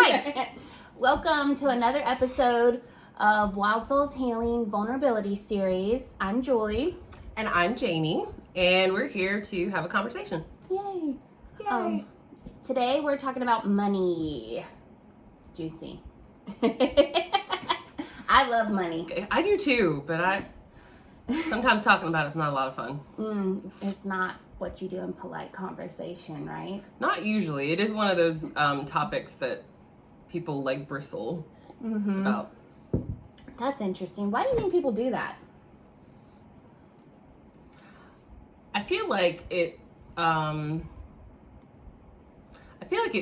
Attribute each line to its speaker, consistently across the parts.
Speaker 1: Hi.
Speaker 2: Welcome to another episode of Wild Souls Healing Vulnerability Series. I'm Julie.
Speaker 1: And I'm Jamie, and we're here to have a conversation.
Speaker 2: Yay.
Speaker 1: Yay.
Speaker 2: Today we're talking about money. Juicy. I love money.
Speaker 1: I do too, but sometimes talking about it's not a lot of fun.
Speaker 2: It's not what you do in polite conversation, right?
Speaker 1: Not usually. It is one of those topics that people like bristle about.
Speaker 2: That's interesting. Why do you think people do that?
Speaker 1: I feel like it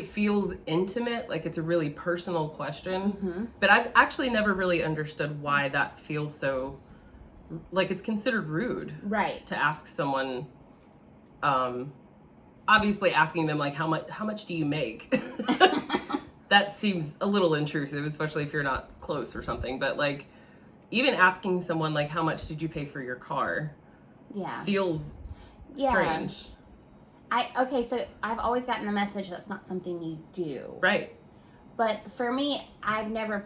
Speaker 1: feels intimate, like it's a really personal question. But I've actually never really understood why that feels so, like it's considered rude.
Speaker 2: Right.
Speaker 1: To ask someone, obviously asking them like, how much do you make? That seems a little intrusive, especially if you're not close or something. But like, even asking someone like, how much did you pay for your car?
Speaker 2: Yeah.
Speaker 1: Feels strange.
Speaker 2: So I've always gotten the message that's not something you do.
Speaker 1: Right.
Speaker 2: But for me, I've never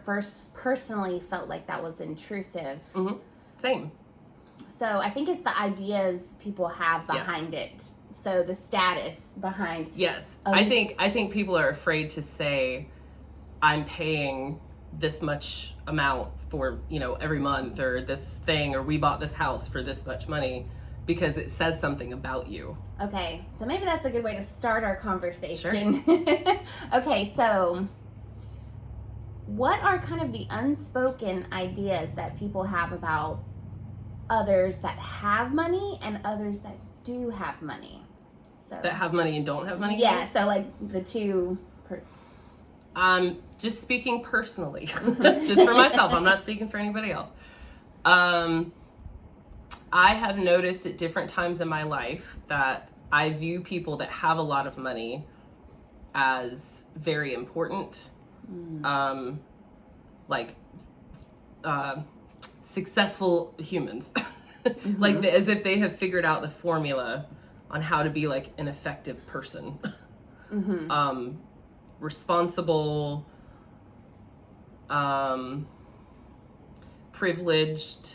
Speaker 2: personally felt like that was intrusive.
Speaker 1: Same.
Speaker 2: So I think it's the ideas people have behind it. So the status behind.
Speaker 1: Yes. I think people are afraid to say, I'm paying this much amount for, every month, or this thing, or we bought this house for this much money, because it says something about you.
Speaker 2: Okay, so maybe that's a good way to start our conversation. Sure. Okay, so what are kind of the unspoken ideas that people have about others that have money and others that do have money? So
Speaker 1: that have money and don't have money?
Speaker 2: Yeah, so like the two...
Speaker 1: Just speaking personally, just for myself, I'm not speaking for anybody else. I have noticed at different times in my life that I view people that have a lot of money as very important, successful humans, as if they have figured out the formula on how to be like an effective person, responsible, privileged.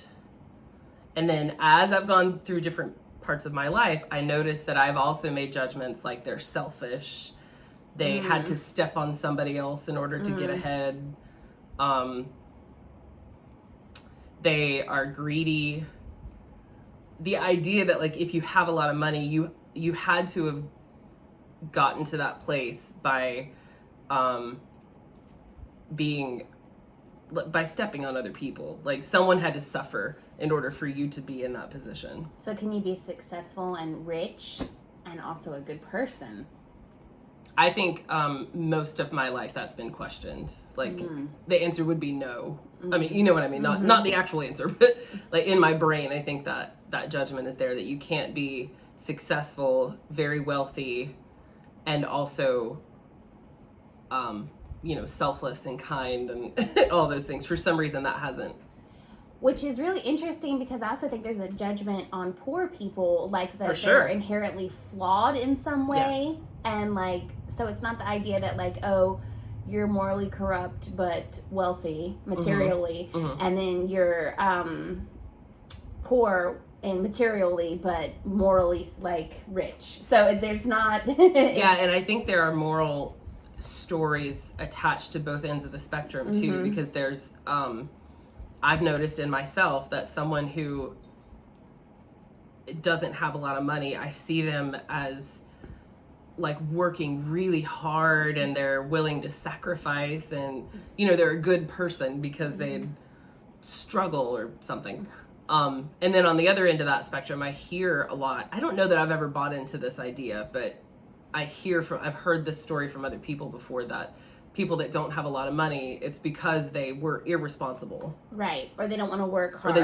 Speaker 1: And then as I've gone through different parts of my life, I noticed that I've also made judgments like they're selfish. They had to step on somebody else in order to get ahead. They are greedy. The idea that like if you have a lot of money, you had to have gotten to that place by by stepping on other people. Like someone had to suffer in order for you to be in that position.
Speaker 2: So can you be successful and rich and also a good person?
Speaker 1: I think most of my life that's been questioned. Like the answer would be no. I mean, you know what I mean? Not the actual answer, but like in my brain, I think that judgment is there, that you can't be successful, very wealthy, and also selfless and kind and all those things. For some reason that hasn't.
Speaker 2: Which is really interesting, because I also think there's a judgment on poor people, like that
Speaker 1: they're
Speaker 2: inherently flawed in some way. Yes. And like, so it's not the idea that like, oh, you're morally corrupt but wealthy materially, and then you're poor and materially but morally like rich. So there's not
Speaker 1: yeah, and I think there are moral stories attached to both ends of the spectrum too, because there's I've noticed in myself that someone who doesn't have a lot of money, I see them as like working really hard, and they're willing to sacrifice, and they're a good person because they struggle or something. And then on the other end of that spectrum, I hear a lot. I don't know that I've ever bought into this idea, but I've heard this story from other people before, that people that don't have a lot of money, it's because they were irresponsible.
Speaker 2: Right. Or they don't want to work hard.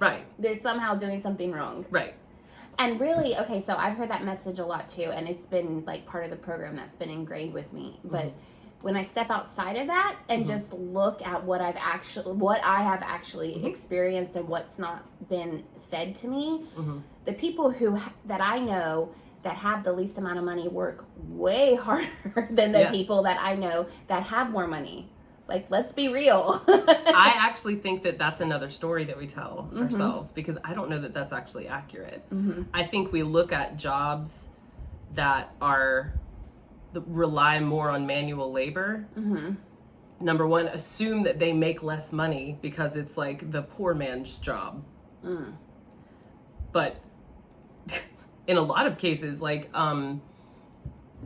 Speaker 1: Right.
Speaker 2: They're somehow doing something wrong.
Speaker 1: Right.
Speaker 2: And really, so I've heard that message a lot too, and it's been like part of the program that's been ingrained with me. But when I step outside of that and just look at what I have actually experienced and what's not been fed to me, the people that I know that have the least amount of money work way harder than the people that I know that have more money. Like, let's be real.
Speaker 1: I actually think that that's another story that we tell ourselves, because I don't know that that's actually accurate. I think we look at jobs that rely more on manual labor. Number one, assume that they make less money because it's like the poor man's job. But in a lot of cases, like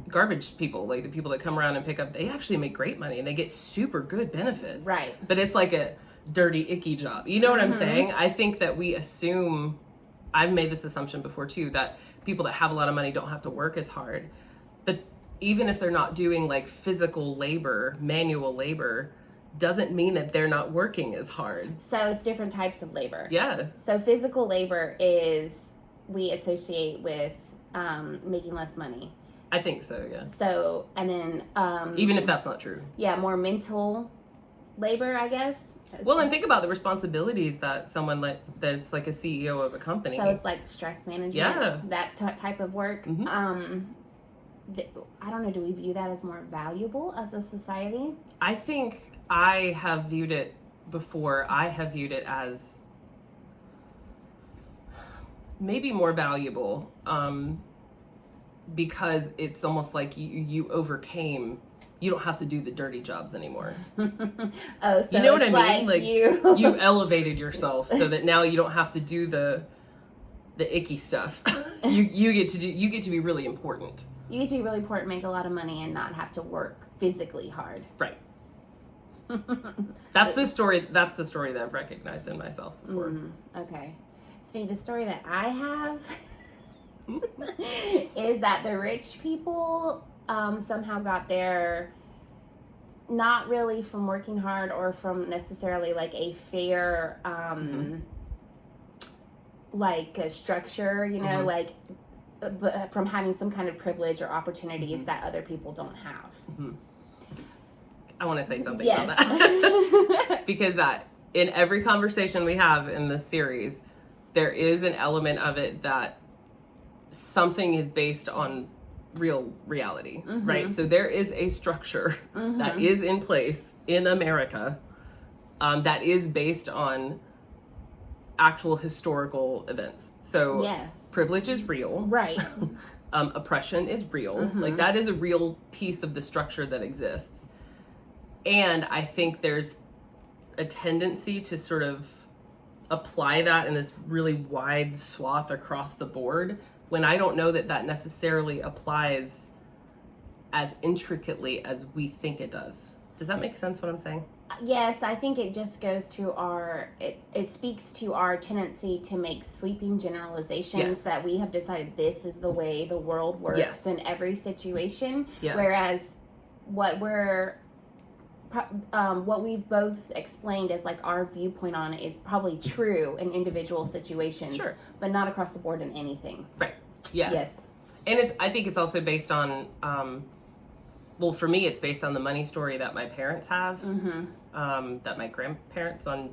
Speaker 1: garbage people, like the people that come around and pick up, they actually make great money and they get super good benefits.
Speaker 2: Right.
Speaker 1: But it's like a dirty, icky job. You know what I'm saying? I think that we assume, I've made this assumption before too, that people that have a lot of money don't have to work as hard. But even if they're not doing like physical labor, manual labor, doesn't mean that they're not working as hard.
Speaker 2: So it's different types of labor.
Speaker 1: Yeah.
Speaker 2: So physical labor we associate with making less money.
Speaker 1: I think so, yeah.
Speaker 2: So, and then...
Speaker 1: even if that's not true.
Speaker 2: Yeah, more mental labor, I guess.
Speaker 1: Well, and think about the responsibilities that someone that's like a CEO of a company.
Speaker 2: So it's like stress management, that type of work. I don't know, do we view that as more valuable as a society?
Speaker 1: I think I have viewed it before. I have viewed it as maybe more valuable, because it's almost like you overcame. You don't have to do the dirty jobs anymore.
Speaker 2: Oh, so
Speaker 1: you know what I mean?
Speaker 2: Like
Speaker 1: you elevated yourself so that now you don't have to do the icky stuff. you get to be really important.
Speaker 2: You get to be really important, make a lot of money, and not have to work physically hard.
Speaker 1: Right. That's the story. That's the story that I've recognized in myself before.
Speaker 2: Okay. See, the story that I have is that the rich people somehow got there not really from working hard or from necessarily like a fair like a structure, you know, like but from having some kind of privilege or opportunities that other people don't have.
Speaker 1: I want to say something about that. Because that in every conversation we have in this series, there is an element of it that something is based on real reality, right? So there is a structure that is in place in America that is based on actual historical events. So privilege is real.
Speaker 2: Right.
Speaker 1: Oppression is real. Like that is a real piece of the structure that exists. And I think there's a tendency to sort of apply that in this really wide swath across the board, when I don't know that that necessarily applies as intricately as we think it does. Does that make sense what I'm saying?
Speaker 2: Yes, I think it just goes to it speaks to our tendency to make sweeping generalizations that we have decided this is the way the world works in every situation. Whereas what we've both explained as like our viewpoint on it is probably true in individual situations, but not across the board in anything.
Speaker 1: Right. Yes. And I think it's also based on, well, for me, it's based on the money story that my parents have, that my grandparents on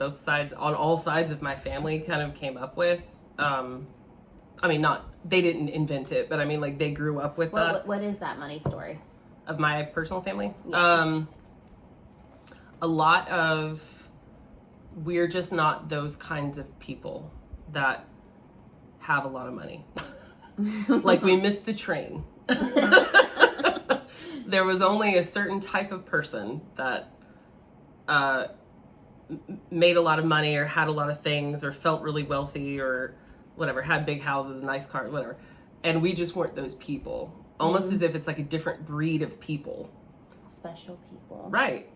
Speaker 1: all sides of my family kind of came up with. I mean, they didn't invent it, but I mean, like they grew up with that.
Speaker 2: What is that money story?
Speaker 1: Of my personal family?
Speaker 2: Yeah.
Speaker 1: A lot of, we're just not those kinds of people that have a lot of money. Like we missed the train. There was only a certain type of person that made a lot of money or had a lot of things or felt really wealthy or whatever, had big houses, nice cars, whatever. And we just weren't those people. Almost as if it's like a different breed of people.
Speaker 2: Special people.
Speaker 1: Right.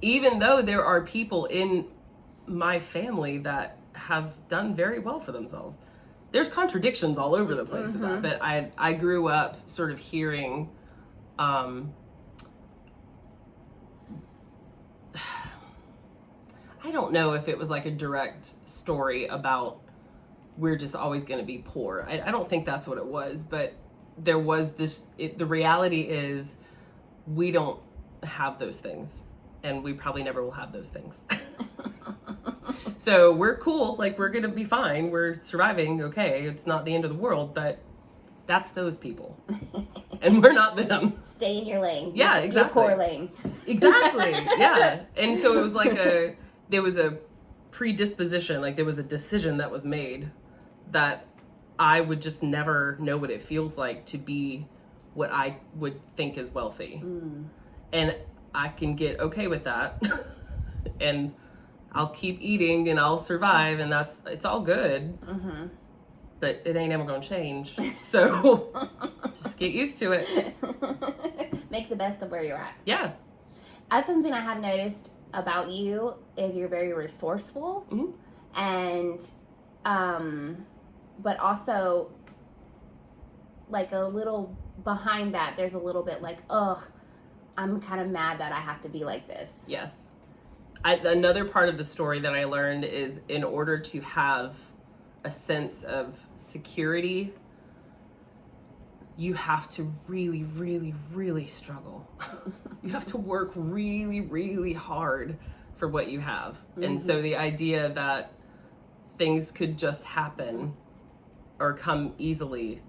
Speaker 1: Even though there are people in my family that have done very well for themselves. There's contradictions all over the place of that, but I grew up sort of hearing I don't know if it was like a direct story about we're just always going to be poor. I don't think that's what it was, but there was the reality is we don't have those things, and we probably never will have those things. So we're cool, like we're gonna be fine, we're surviving, okay, it's not the end of the world, but that's those people. And we're not them.
Speaker 2: Stay in your lane.
Speaker 1: Yeah, exactly.
Speaker 2: Your poor lane.
Speaker 1: Exactly, yeah. And so it was like there was a predisposition, like there was a decision that was made that I would just never know what it feels like to be what I would think is wealthy. And I can get okay with that. And I'll keep eating and I'll survive, and it's all good. But it ain't ever gonna change. So just get used to it.
Speaker 2: Make the best of where you're at.
Speaker 1: Yeah.
Speaker 2: That's something I have noticed about you is you're very resourceful, and but also like a little behind that, there's a little bit like, ugh, I'm kind of mad that I have to be like this.
Speaker 1: Yes. Another part of the story that I learned is in order to have a sense of security, you have to really, really, really struggle. You have to work really, really hard for what you have. And so the idea that things could just happen or come easily,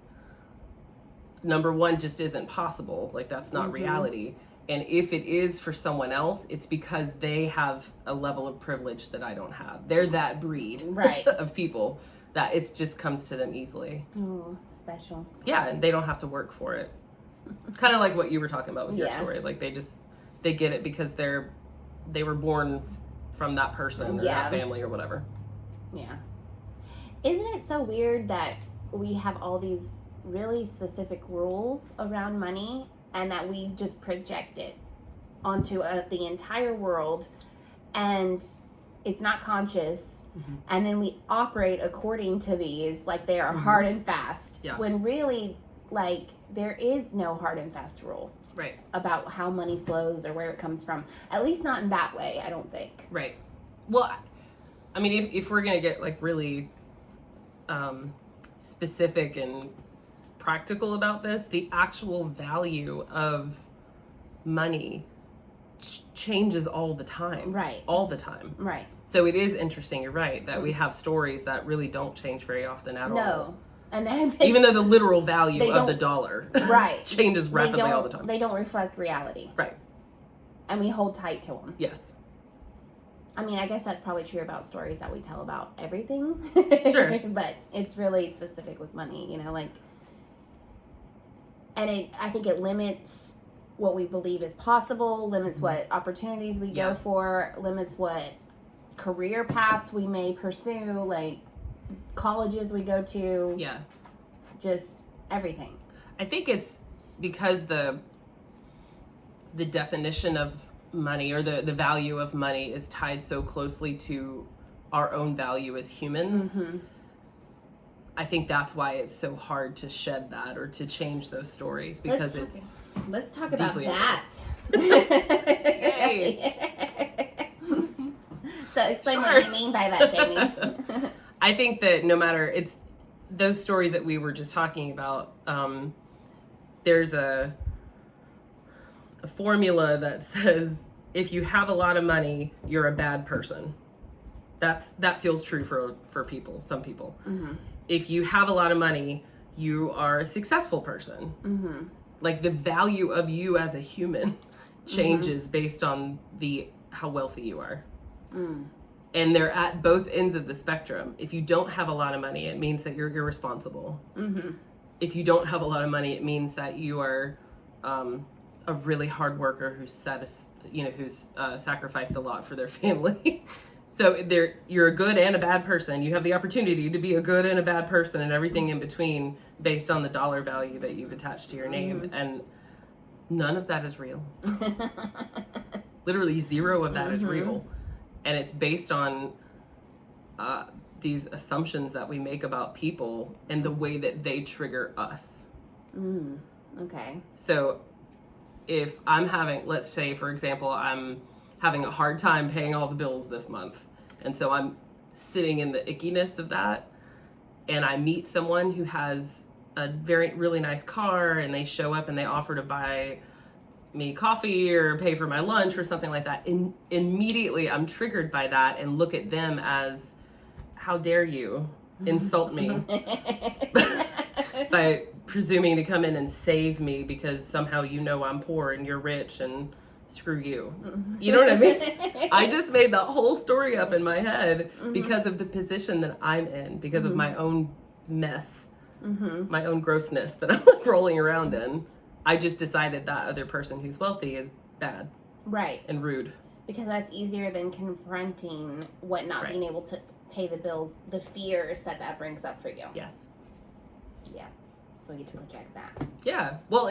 Speaker 1: number one, just isn't possible. Like that's not reality. And if it is for someone else, it's because they have a level of privilege that I don't have. They're that breed of people that it just comes to them easily.
Speaker 2: Oh, special.
Speaker 1: Yeah, and they don't have to work for it. Kind of like what you were talking about with your story. Like they get it because they were born from that person or that family or whatever.
Speaker 2: Yeah. Isn't it so weird that we have all these really specific rules around money, and that we just project it onto the entire world, and it's not conscious, and then we operate according to these like they are hard and fast, when really, like, there is no hard and fast rule about how money flows or where it comes from. At least not in that way, I don't think.
Speaker 1: Right. Well, I mean, if we're gonna get like really specific and practical about this, the actual value of money changes all the time. All the time. So it is interesting, you're right, that we have stories that really don't change very often at all.
Speaker 2: No. And then
Speaker 1: even though the literal value of the dollar changes rapidly all the time.
Speaker 2: They don't reflect reality. And we hold tight to them.
Speaker 1: Yes.
Speaker 2: I mean, I guess that's probably true about stories that we tell about everything.
Speaker 1: Sure.
Speaker 2: But it's really specific with money, you know, like, and I think it limits what we believe is possible, limits what opportunities we go for, limits what career paths we may pursue, like colleges we go to. Just everything.
Speaker 1: I think it's because the definition of money or the value of money is tied so closely to our own value as humans. I think that's why it's so hard to shed that or to change those stories, because
Speaker 2: let's talk about that.
Speaker 1: Yay.
Speaker 2: So explain what you mean by that, Jamie.
Speaker 1: I think that no matter, it's those stories that we were just talking about, there's a formula that says if you have a lot of money, you're a bad person. That feels true for people, some people. If you have a lot of money, you are a successful person. Like the value of you as a human changes based on how wealthy you are. And they're at both ends of the spectrum. If you don't have a lot of money, it means that you're irresponsible. If you don't have a lot of money, it means that you are a really hard worker who's sacrificed a lot for their family. So you're a good and a bad person. You have the opportunity to be a good and a bad person and everything in between based on the dollar value that you've attached to your name. And none of that is real. Literally zero of that is real. And it's based on these assumptions that we make about people and the way that they trigger us.
Speaker 2: Okay.
Speaker 1: So if I'm let's say, for example, I'm having a hard time paying all the bills this month. And so I'm sitting in the ickiness of that. And I meet someone who has a really nice car, and they show up and they offer to buy me coffee or pay for my lunch or something like that, immediately I'm triggered by that and look at them as, how dare you insult me by presuming to come in and save me because somehow you know I'm poor and you're rich and screw you. You know what I mean? I just made that whole story up in my head because of the position that I'm in, because of my own mess, my own grossness that I'm like rolling around in. I just decided that other person who's wealthy is bad.
Speaker 2: Right.
Speaker 1: And rude.
Speaker 2: Because that's easier than confronting what not being able to pay the bills, the fears that brings up for you.
Speaker 1: Yes.
Speaker 2: Yeah. So we get to project that.
Speaker 1: Yeah. Well,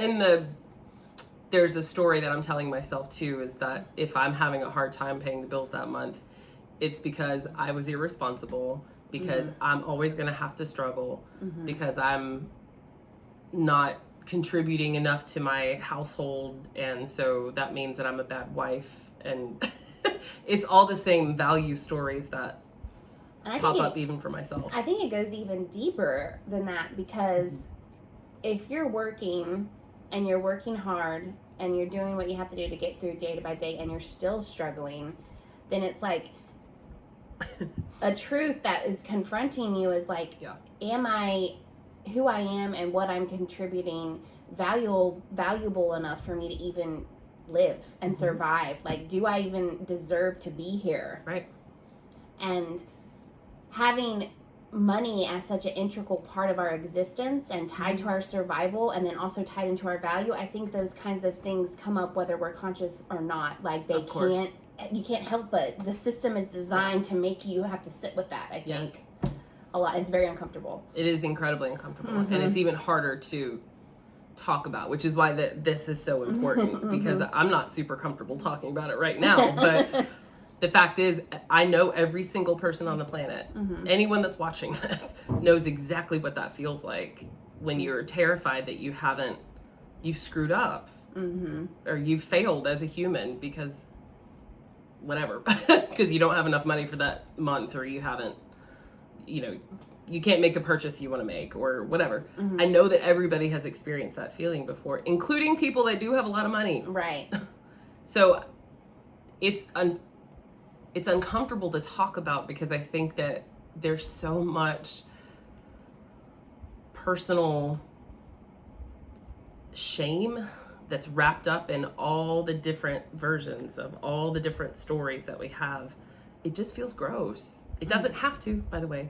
Speaker 1: there's a story that I'm telling myself too, is that if I'm having a hard time paying the bills that month, it's because I was irresponsible, because I'm always going to have to struggle, because I'm not contributing enough to my household, and so that means that I'm a bad wife, and it's all the same value stories that pop up even for myself.
Speaker 2: I think it goes even deeper than that, because if you're working and you're working hard and you're doing what you have to do to get through day by day and you're still struggling, then it's like a truth that is confronting you is like, am I who I am and what I'm contributing valuable enough for me to even live and survive? Like, do I even deserve to be here?
Speaker 1: Right.
Speaker 2: And having money as such an integral part of our existence and tied to our survival, and then also tied into our value, I think those kinds of things come up whether we're conscious or not. Like, you can't help it. The system is designed to make you have to sit with that, I think. A lot. It's very uncomfortable.
Speaker 1: It is incredibly uncomfortable. And it's even harder to talk about, which is why this is so important, because I'm not super comfortable talking about it right now. But the fact is, I know every single person on the planet, anyone that's watching this, knows exactly what that feels like when you're terrified that you've screwed up, or you've failed as a human because whatever, because you don't have enough money for that month, or you haven't, you can't make the purchase you want to make, or whatever. I know that everybody has experienced that feeling before, including people that do have a lot of money.
Speaker 2: Right.
Speaker 1: So it's uncomfortable to talk about, because I think that there's so much personal shame that's wrapped up in all the different versions of all the different stories that we have. It just feels gross. It doesn't have to, by the way,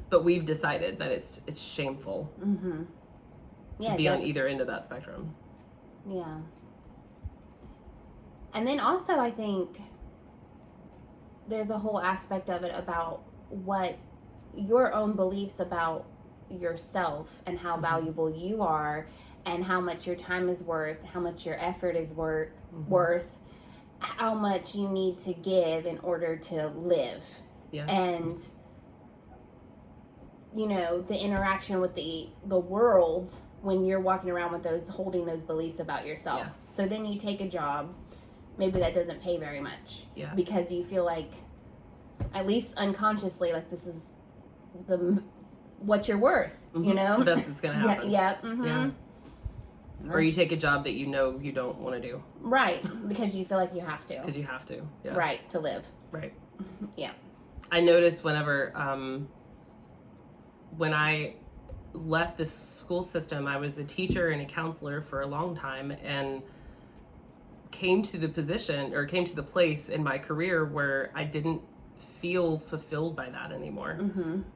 Speaker 1: but we've decided that it's shameful to be on either end of that spectrum.
Speaker 2: Yeah. And then also, I think there's a whole aspect of it about what your own beliefs about yourself and how valuable you are, and how much your time is worth, how much your effort is worth, how much you need to give in order to live.
Speaker 1: Yeah.
Speaker 2: And the interaction with the world when you're walking around with holding those beliefs about yourself.
Speaker 1: Yeah.
Speaker 2: So then you take a job maybe that doesn't pay very much, because you feel like, at least unconsciously, like this is what you're worth,
Speaker 1: It's the best that's gonna happen.
Speaker 2: Yeah.
Speaker 1: Or you take a job that you don't want to do.
Speaker 2: Right, because you feel like you have to.
Speaker 1: Because you have to. Yeah.
Speaker 2: Right, to live.
Speaker 1: Right.
Speaker 2: Yeah.
Speaker 1: I noticed whenever, when I left the school system, I was a teacher and a counselor for a long time, and came to the place in my career where I didn't feel fulfilled by that anymore.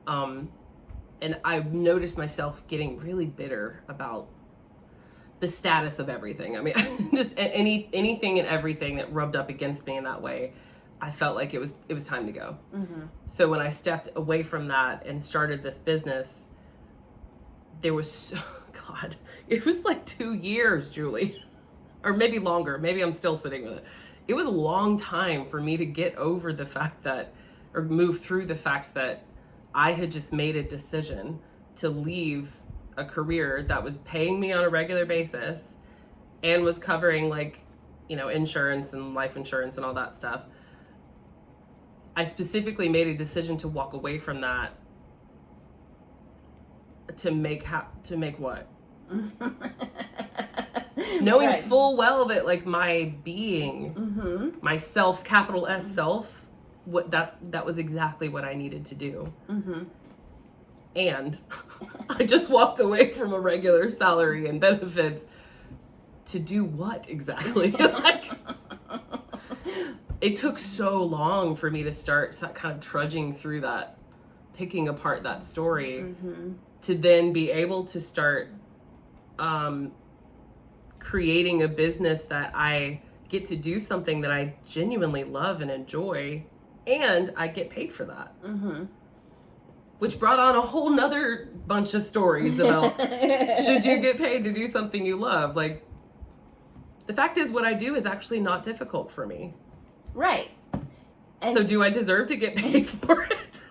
Speaker 1: And I noticed myself getting really bitter about the status of everything. I mean, just anything and everything that rubbed up against me in that way, I felt like it was time to go. So when I stepped away from that and started this business, there was, it was like 2 years, Julie, or maybe longer. Maybe I'm still sitting with it. It was a long time for me to get over the fact that, or move through the fact that I had just made a decision to leave a career that was paying me on a regular basis and was covering insurance and life insurance and all that stuff. I specifically made a decision to walk away from that to make what? knowing
Speaker 2: Right.
Speaker 1: full well that like my being,
Speaker 2: Mm-hmm.
Speaker 1: my self, capital S self, what that was exactly what I needed to do.
Speaker 2: Mm-hmm.
Speaker 1: And I just walked away from a regular salary and benefits to do what exactly? Like, it took so long for me to start kind of trudging through that, picking apart that story,
Speaker 2: Mm-hmm.
Speaker 1: to then be able to start creating a business that I get to do something that I genuinely love and enjoy, and I get paid for that.
Speaker 2: Mm-hmm.
Speaker 1: Which brought on a whole nother bunch of stories about should you get paid to do something you love? Like, the fact is, what I do is actually not difficult for me.
Speaker 2: Right. And
Speaker 1: So do I deserve to get paid for it?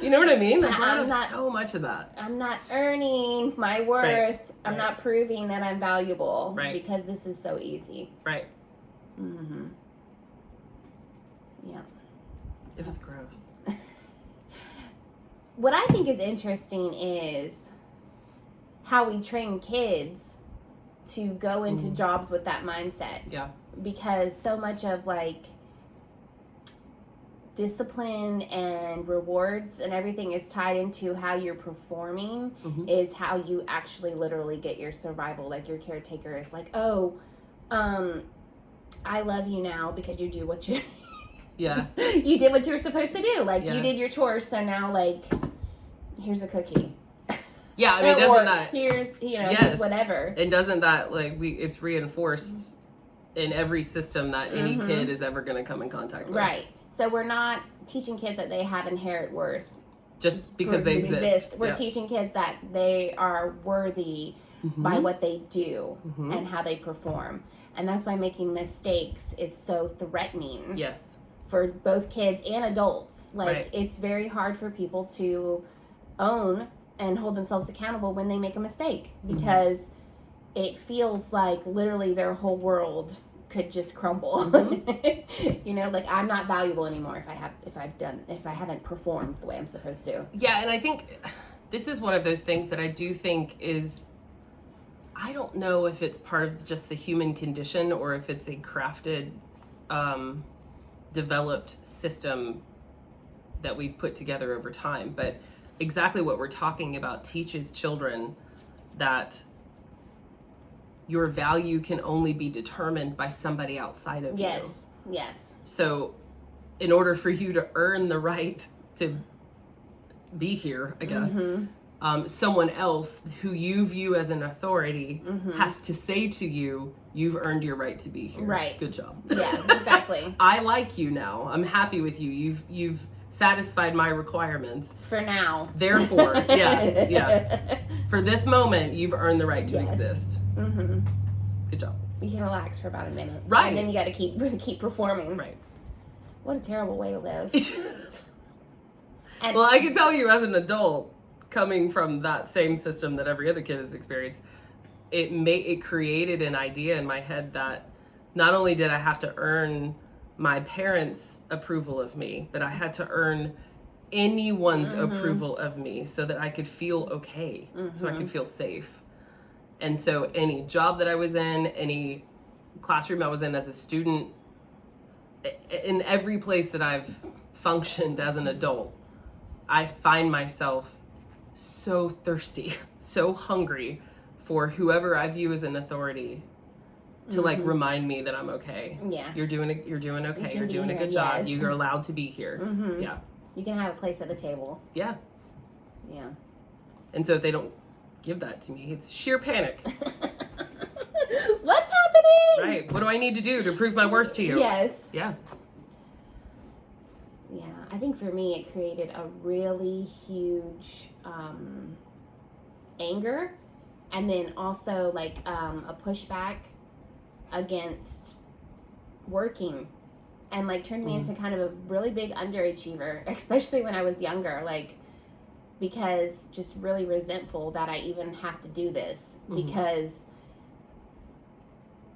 Speaker 1: You know what I mean? I brought up so much of that.
Speaker 2: I'm not earning my worth.
Speaker 1: Right.
Speaker 2: I'm
Speaker 1: Right.
Speaker 2: not proving that I'm valuable.
Speaker 1: Right.
Speaker 2: Because this is so easy.
Speaker 1: Right.
Speaker 2: Mm-hmm. Yeah.
Speaker 1: It was gross.
Speaker 2: What I think is interesting is how we train kids to go into jobs with that mindset.
Speaker 1: Yeah.
Speaker 2: Because so much of like discipline and rewards and everything is tied into how you're performing, is how you actually literally get your survival. Like your caretaker is like, oh, I love you now because you do what you
Speaker 1: Yeah.
Speaker 2: you did what you were supposed to do. Like
Speaker 1: Yeah.
Speaker 2: you did your chores, so now like here's a cookie.
Speaker 1: Yeah, I mean, doesn't that,
Speaker 2: here's
Speaker 1: Yes.
Speaker 2: here's whatever.
Speaker 1: and doesn't that, like, it's reinforced in every system that any kid is ever going to come in contact with.
Speaker 2: Right. So we're not teaching kids that they have inherent worth
Speaker 1: Just because they exist.
Speaker 2: We're
Speaker 1: Yeah.
Speaker 2: teaching kids that they are worthy by what they do and how they perform. And that's why making mistakes is so threatening
Speaker 1: Yes.
Speaker 2: for both kids and adults. Like,
Speaker 1: Right.
Speaker 2: it's very hard for people to own and hold themselves accountable when they make a mistake, because it feels like literally their whole world could just crumble. You know, like, I'm not valuable anymore if I haven't performed the way I'm supposed to.
Speaker 1: Yeah, and I think this is one of those things that I do think is, I don't know if it's part of just the human condition or if it's a crafted, developed system that we've put together over time. But exactly what we're talking about teaches children that your value can only be determined by somebody outside of you.
Speaker 2: Yes.
Speaker 1: So in order for you to earn the right to be here, I guess, someone else who you view as an authority has to say to you, you've earned your right to be here.
Speaker 2: Right.
Speaker 1: Good job.
Speaker 2: Yeah, exactly.
Speaker 1: I like you now. I'm happy with you. You've satisfied my requirements.
Speaker 2: For now.
Speaker 1: Therefore, yeah. For this moment, you've earned the right to exist. Good job.
Speaker 2: You can relax for about a minute.
Speaker 1: Right.
Speaker 2: And then you got to keep performing.
Speaker 1: Right.
Speaker 2: What a terrible way to live. And
Speaker 1: Well, I can tell you as an adult, coming from that same system that every other kid has experienced, it created an idea in my head that not only did I have to earn my parents' approval of me, but I had to earn anyone's approval of me so that I could feel okay, so I could feel safe. And so any job that I was in, any classroom I was in as a student, in every place that I've functioned as an adult, I find myself so thirsty, so hungry for whoever I view as an authority to like remind me that I'm okay.
Speaker 2: Yeah.
Speaker 1: You're doing okay. You're doing a good job.
Speaker 2: Yes.
Speaker 1: You're allowed to be here. Yeah.
Speaker 2: you can have a place at the table.
Speaker 1: Yeah.
Speaker 2: Yeah.
Speaker 1: And so if they don't give that to me, it's sheer panic.
Speaker 2: What's happening?
Speaker 1: Right. What do I need to do to prove my worth to you?
Speaker 2: Yes.
Speaker 1: Yeah.
Speaker 2: Yeah. I think for me, it created a really huge anger, and then also like a pushback against working, and like turned me into kind of a really big underachiever, especially when I was younger, like, because just really resentful that I even have to do this, because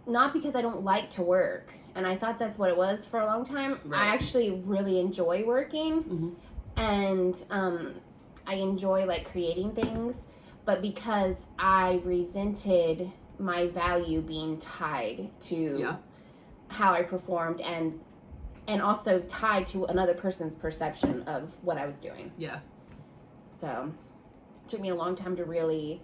Speaker 2: not because I don't like to work, and I thought that's what it was for a long time.
Speaker 1: Right.
Speaker 2: I actually really enjoy working, and I enjoy like creating things, but because I resented my value being tied to
Speaker 1: Yeah.
Speaker 2: how I performed and also tied to another person's perception of what I was doing.
Speaker 1: Yeah.
Speaker 2: So it took me a long time to really,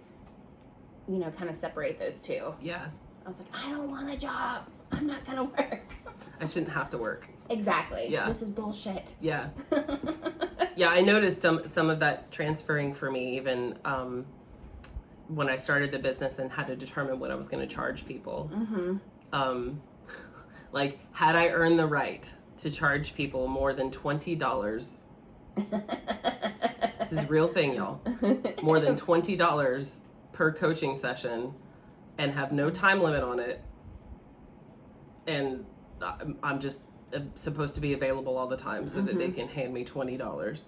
Speaker 2: kind of separate those two.
Speaker 1: Yeah.
Speaker 2: I was like, I don't want a job. I'm not going to work.
Speaker 1: I shouldn't have to work.
Speaker 2: Exactly.
Speaker 1: Yeah.
Speaker 2: This is bullshit.
Speaker 1: Yeah. Yeah, I noticed some of that transferring for me even when I started the business and had to determine what I was going to charge people.
Speaker 2: Mm-hmm.
Speaker 1: Like, had I earned the right to charge people more than $20, this is a real thing, y'all, more than $20 per coaching session and have no time limit on it, and I'm just supposed to be available all the time so that they can hand me $20.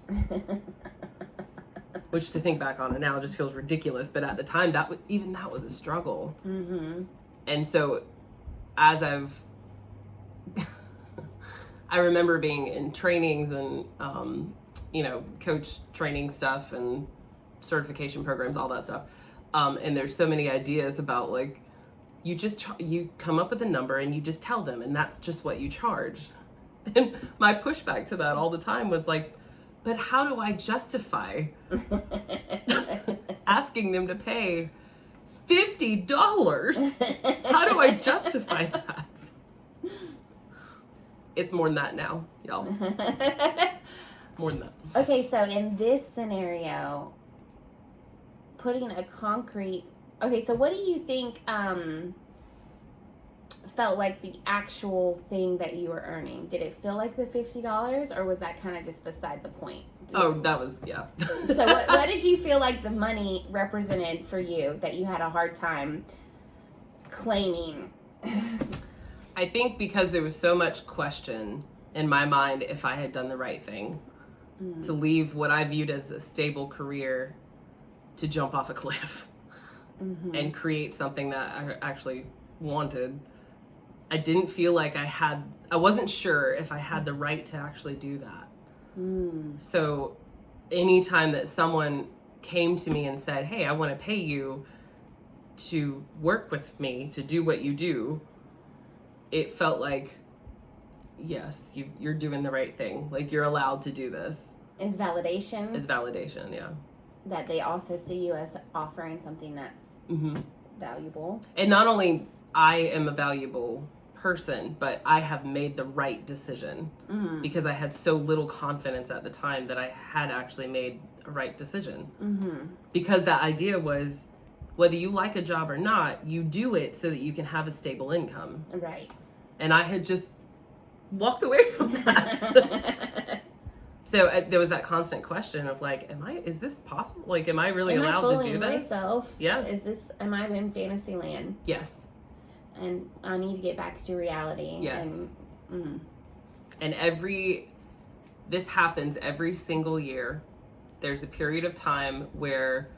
Speaker 1: Which, to think back on it now, just feels ridiculous. But at the time, that was a struggle.
Speaker 2: Mm-hmm.
Speaker 1: And so, as I remember being in trainings and, coach training stuff and certification programs, all that stuff. And there's so many ideas about, like, you come up with a number and you just tell them, and that's just what you charge. And my pushback to that all the time was like, but how do I justify asking them to pay $50? How do I justify that? It's more than that now, y'all. More than that.
Speaker 2: Okay, so in this scenario, putting a concrete... Okay, so what do you think felt like the actual thing that you were earning? Did it feel like the $50, or was that kind of just beside the point?
Speaker 1: That was, yeah.
Speaker 2: So what did you feel like the money represented for you that you had a hard time claiming?
Speaker 1: I think because there was so much question in my mind if I had done the right thing to leave what I viewed as a stable career to jump off a cliff and create something that I actually wanted. I didn't feel like I wasn't sure if I had the right to actually do that. So anytime that someone came to me and said, hey, I want to pay you to work with me, to do what you do, it felt like, yes, you're doing the right thing. Like, you're allowed to do this.
Speaker 2: Is validation?
Speaker 1: It's validation, yeah.
Speaker 2: That they also see you as offering something that's valuable.
Speaker 1: And not only I am a valuable person, but I have made the right decision because I had so little confidence at the time that I had actually made a right decision. Because that idea was, whether you like a job or not, you do it so that you can have a stable income.
Speaker 2: Right.
Speaker 1: And I had just walked away from that. So there was that constant question of like, is this possible? Like, am I really allowed to do this?
Speaker 2: Myself?
Speaker 1: Yeah.
Speaker 2: Am I in fantasy land?
Speaker 1: Yes.
Speaker 2: And I need to get back to reality.
Speaker 1: Yes.
Speaker 2: And
Speaker 1: this happens every single year. There's a period of time where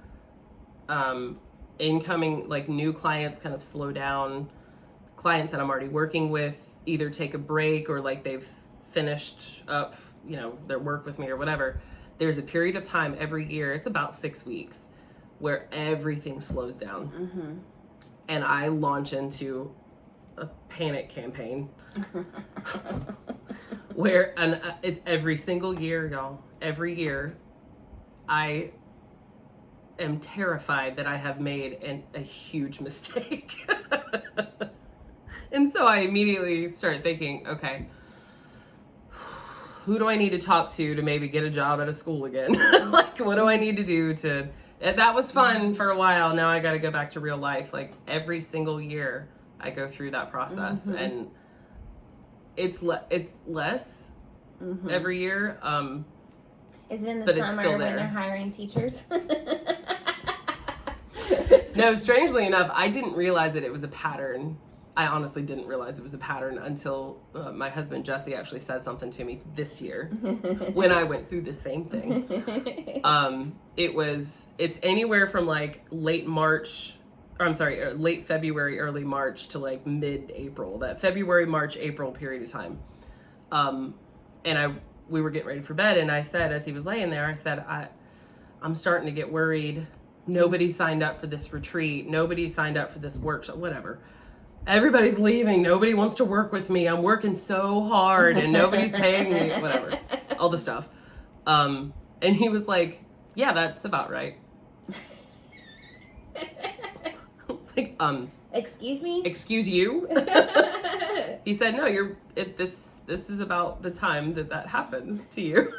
Speaker 1: incoming, like, new clients kind of slow down. Clients that I'm already working with either take a break or like they've finished up, their work with me or whatever. There's a period of time every year, it's about 6 weeks, where everything slows down. And I launch into a panic campaign where, it's every single year, y'all. Every year, I am terrified that I have made a huge mistake. And so I immediately start thinking, okay, who do I need to talk to maybe get a job at a school again? Like, what do I need to do to... That was fun for a while. Now I got to go back to real life. Like, every single year I go through that process, and it's less every year.
Speaker 2: Is it in the summer when they're hiring teachers?
Speaker 1: No, strangely enough, I didn't realize that it was a pattern. I honestly didn't realize it was a pattern until my husband Jesse actually said something to me this year when I went through the same thing. It's anywhere from like late February, early March to like mid-April, that February, March, April period of time. And we were getting ready for bed, and I said, as he was laying there, I said, I'm starting to get worried Nobody signed up for this retreat. Nobody signed up for this workshop, whatever. Everybody's leaving. Nobody wants to work with me. I'm working so hard and nobody's paying me, whatever. All the stuff. And he was like, yeah, that's about right. It's like,
Speaker 2: excuse me?
Speaker 1: Excuse you? He said, no, this is about the time that happens to you.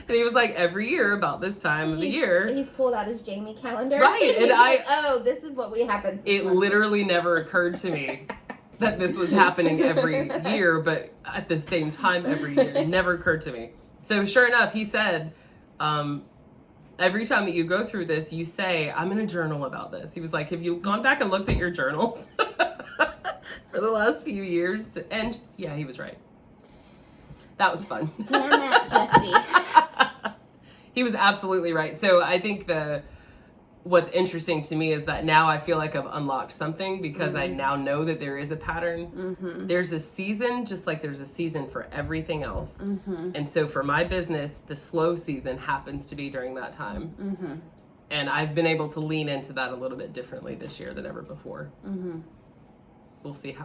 Speaker 1: And he was like, every year about this time of the year.
Speaker 2: He's pulled out his Jamie calendar.
Speaker 1: Right. And
Speaker 2: like, oh, this is what happens.
Speaker 1: It literally never occurred to me that this was happening every year, but at the same time every year. It never occurred to me. So sure enough, he said, every time that you go through this, you say, I'm going to journal about this. He was like, have you gone back and looked at your journals for the last few years? And yeah, he was right. That was fun.
Speaker 2: Damn that, Jesse.
Speaker 1: He was absolutely right. So I think what's interesting to me is that now I feel like I've unlocked something because I now know that there is a pattern. There's a season, just like there's a season for everything else. And so for my business, the slow season happens to be during that time. And I've been able to lean into that a little bit differently this year than ever before. We'll see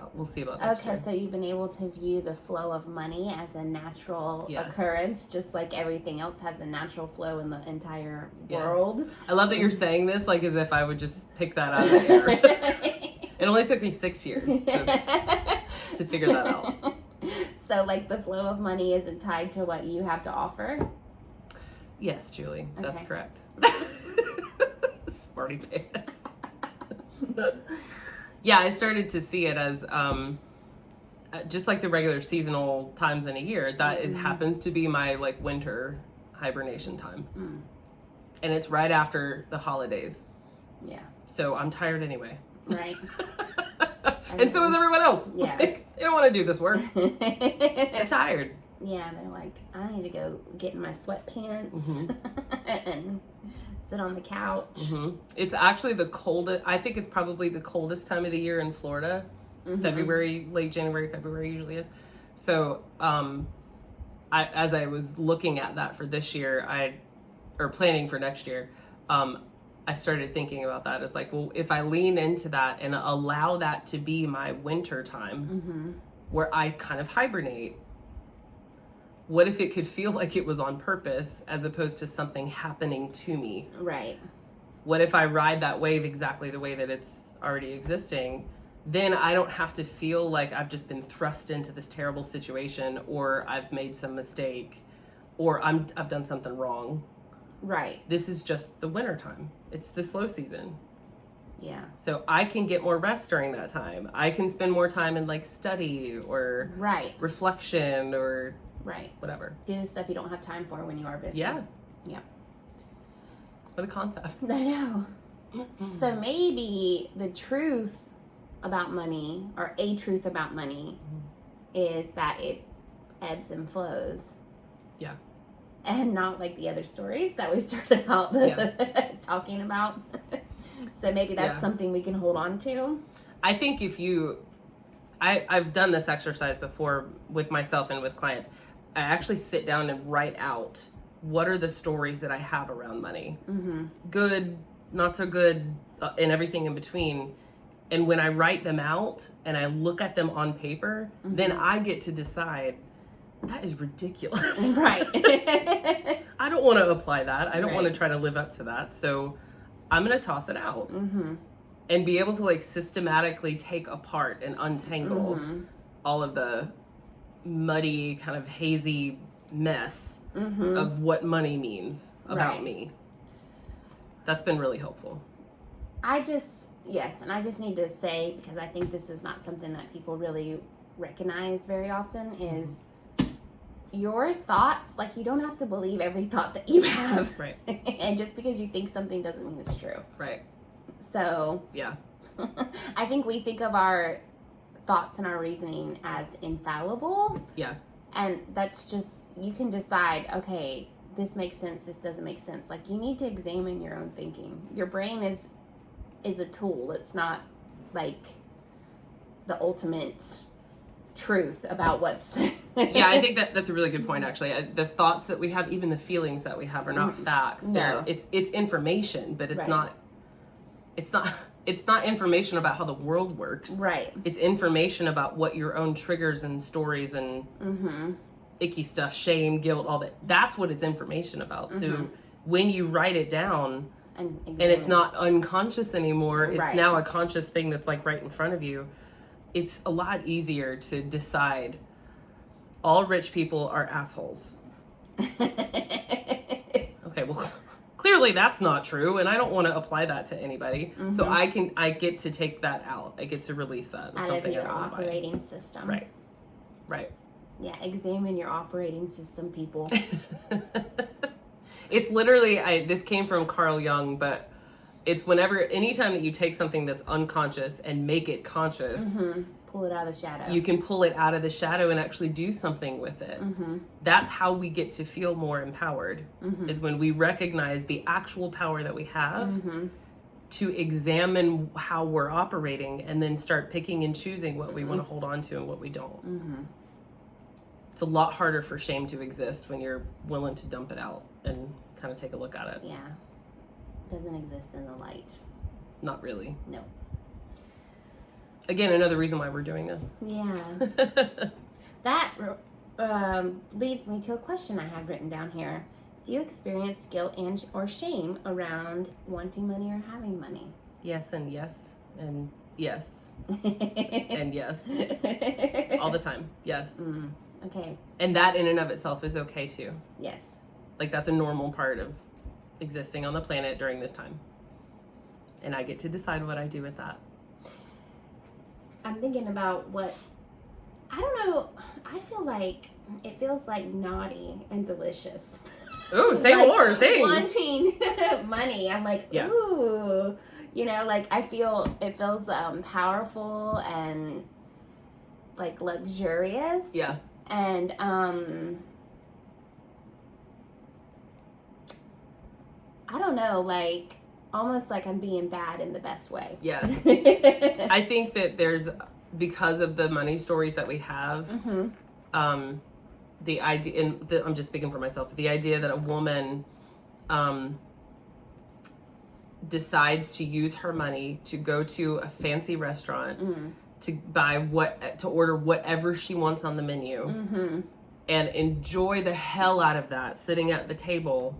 Speaker 1: about that.
Speaker 2: Okay, so you've been able to view the flow of money as a natural occurrence, just like everything else has a natural flow in the entire world.
Speaker 1: I love that you're saying this like as if I would just pick that out of the air. It only took me 6 years to figure that out.
Speaker 2: So like the flow of money isn't tied to what you have to offer?
Speaker 1: Yes, Julie, that's correct. Smarty pants. Yeah, I started to see it as just like the regular seasonal times in a year. That it happens to be my like winter hibernation time, and it's right after the holidays. Yeah. So I'm tired anyway.
Speaker 2: Right.
Speaker 1: And so is everyone else.
Speaker 2: Yeah.
Speaker 1: Like, they don't want to do this work. They're tired.
Speaker 2: Yeah, they're like, I need to go get in my sweatpants and sit on the couch.
Speaker 1: It's actually the coldest. I think it's probably the coldest time of the year in Florida. February, late January, February usually is. So, as I was looking at that for this year, or planning for next year, I started thinking about that as like, well, if I lean into that and allow that to be my winter time, where I kind of hibernate. What if it could feel like it was on purpose as opposed to something happening to me?
Speaker 2: Right.
Speaker 1: What if I ride that wave exactly the way that it's already existing? Then I don't have to feel like I've just been thrust into this terrible situation, or I've made some mistake, or I've done something wrong.
Speaker 2: Right.
Speaker 1: This is just the winter time. It's the slow season.
Speaker 2: Yeah.
Speaker 1: So I can get more rest during that time. I can spend more time in like study or reflection or whatever.
Speaker 2: Do the stuff you don't have time for when you are busy.
Speaker 1: Yeah. What a concept.
Speaker 2: I know. So maybe the truth about money, or a truth about money, is that it ebbs and flows.
Speaker 1: Yeah.
Speaker 2: And not like the other stories that we started out talking about. So maybe that's something we can hold on to.
Speaker 1: I think I've done this exercise before with myself and with clients. I actually sit down and write out what are the stories that I have around money. Good, not so good, and everything in between. And when I write them out and I look at them on paper, then I get to decide, that is ridiculous.
Speaker 2: Right.
Speaker 1: I don't want to apply that. I don't want to try to live up to that. So I'm going to toss it out. And be able to like systematically take apart and untangle all of the muddy, kind of hazy mess of what money means about me. That's been really helpful.
Speaker 2: And I just need to say, because I think this is not something that people really recognize very often, is your thoughts, like you don't have to believe every thought that you have.
Speaker 1: Right.
Speaker 2: And just because you think something doesn't mean it's true.
Speaker 1: Right.
Speaker 2: So
Speaker 1: yeah.
Speaker 2: I think we think of our thoughts and our reasoning as infallible.
Speaker 1: Yeah.
Speaker 2: And that's just, you can decide, okay, this makes sense, this doesn't make sense. Like, you need to examine your own thinking. Your brain is a tool. It's not like the ultimate truth about what's.
Speaker 1: Yeah, I think that's a really good point, actually. The thoughts that we have, even the feelings that we have, are not facts.
Speaker 2: No.
Speaker 1: It's information, but it's
Speaker 2: Right.
Speaker 1: not. It's not information about how the world works.
Speaker 2: Right.
Speaker 1: It's information about what your own triggers and stories and icky stuff, shame, guilt, all that. That's what it's information about. So when you write it down, and it's not unconscious anymore, it's
Speaker 2: Right.
Speaker 1: now a conscious thing that's like right in front of you. It's a lot easier to decide all rich people are assholes. Okay, well, clearly that's not true, and I don't want to apply that to anybody. So I get to take that out. I get to release that.
Speaker 2: Out of your operating system.
Speaker 1: Right. Right.
Speaker 2: Yeah, examine your operating system, people.
Speaker 1: It's literally, this came from Carl Jung, but it's anytime that you take something that's unconscious and make it conscious,
Speaker 2: pull it out of the shadow.
Speaker 1: You can pull it out of the shadow and actually do something with it. That's how we get to feel more empowered, is when we recognize the actual power that we have to examine how we're operating and then start picking and choosing what we want to hold on to and what we don't. It's a lot harder for shame to exist when you're willing to dump it out and kind of take a look at it.
Speaker 2: Yeah. Doesn't exist in the light.
Speaker 1: Not really.
Speaker 2: No.
Speaker 1: Again, another reason why we're doing this.
Speaker 2: Yeah. That leads me to a question I have written down here. Do you experience guilt or shame around wanting money or having money?
Speaker 1: Yes and yes and yes. And yes. All the time. Yes.
Speaker 2: Okay.
Speaker 1: And that in and of itself is okay too.
Speaker 2: Yes.
Speaker 1: Like that's a normal part of existing on the planet during this time. And I get to decide what I do with that.
Speaker 2: I'm thinking about I don't know, I feel like it feels like naughty and delicious.
Speaker 1: Ooh, say
Speaker 2: like
Speaker 1: more things.
Speaker 2: Wanting money. I'm like,
Speaker 1: yeah.
Speaker 2: Ooh. You know, like it feels powerful and like luxurious.
Speaker 1: Yeah.
Speaker 2: And I don't know, like almost like I'm being bad in the best way.
Speaker 1: Yes. I think that because of the money stories that we have, the idea, and I'm just speaking for myself, but the idea that a woman decides to use her money to go to a fancy restaurant to order whatever she wants on the menu and enjoy the hell out of that sitting at the table,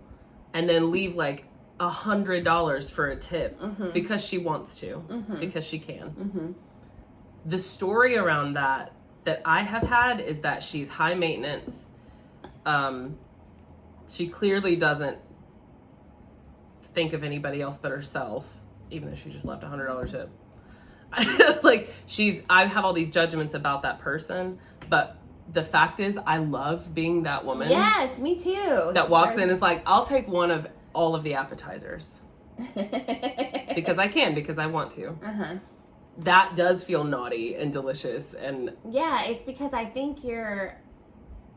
Speaker 1: and then leave like $100 for a tip because she wants to, because she can. The story around that I have had is that she's high maintenance. She clearly doesn't think of anybody else but herself, even though she just left $100 tip. Like I have all these judgments about that person, but the fact is I love being that woman.
Speaker 2: Yes, me too.
Speaker 1: That walks in and is like, I'll take one of all of the appetizers. because I want to. That does feel naughty and delicious. And
Speaker 2: yeah, it's because I think